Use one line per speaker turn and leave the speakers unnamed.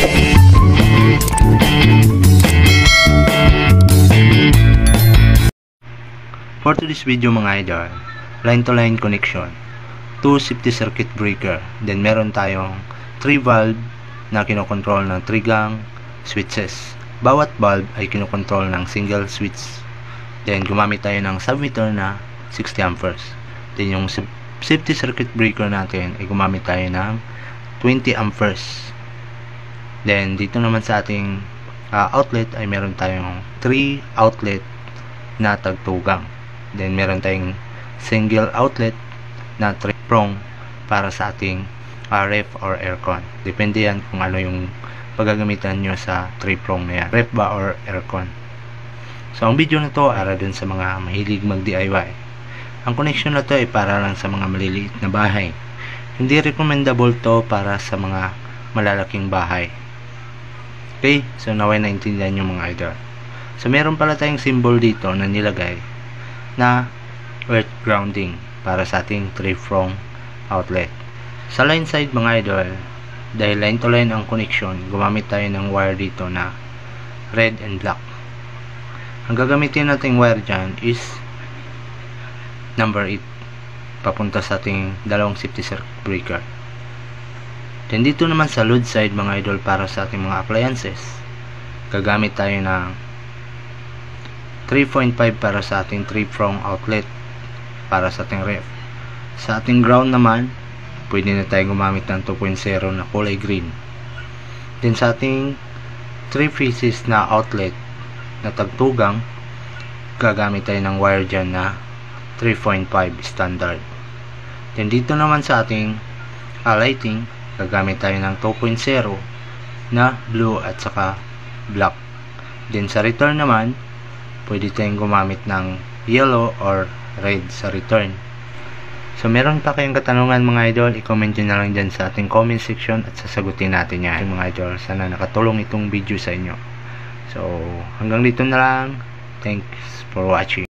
For today's video mga idol, line to line connection, 2 safety circuit breaker, then meron tayong 3 valve na kinokontrol ng 3 gang switches. Bawat valve ay kinokontrol ng single switch. Then gumamit tayo ng submeter na 60 amperes. Then yung safety circuit breaker natin ay gumamit tayo ng 20 amperes. Then dito naman sa ating outlet ay meron tayong 3 outlet na tagtugang. Then meron tayong single outlet na 3 prong para sa ating ref or aircon. Depende yan kung ano yung paggagamitan nyo sa 3 prong na yan, ref ba or aircon. So ang video na to para dun sa mga mahilig mag DIY. Ang connection na to ay para lang sa mga maliliit na bahay. Hindi recommendable to para sa mga malalaking bahay. Okay, so naway naintindihan nyo mga idol. So meron pala tayong symbol dito na nilagay na earth grounding para sa ating 3-prong outlet. Sa line side mga idol, dahil line to line ang connection, gumamit tayo ng wire dito na red and black. Ang gagamitin nating wire dyan is number 8 papunta sa ating dalawang safety circuit breaker. Then dito naman sa load side mga idol, para sa ating mga appliances, gagamit tayo ng 3.5 para sa ating 3-prong outlet para sa ating ref. Sa ating ground naman, pwede na tayo gumamit ng 2.0 na kulay green. Then sa ating 3 pieces na outlet na tagtugang, gagamit tayo ng wire dyan na 3.5 standard. Then dito naman sa ating lighting, gagamit tayo ng 2.0 na blue at saka black. Then sa return naman, pwede tayong gumamit ng yellow or red sa return. So meron pa kayong katanungan mga idol, i-comment nyo na lang dyan sa ating comment section at sasagutin natin yan mga idol. Sana nakatulong itong video sa inyo. So hanggang dito na lang. Thanks for watching.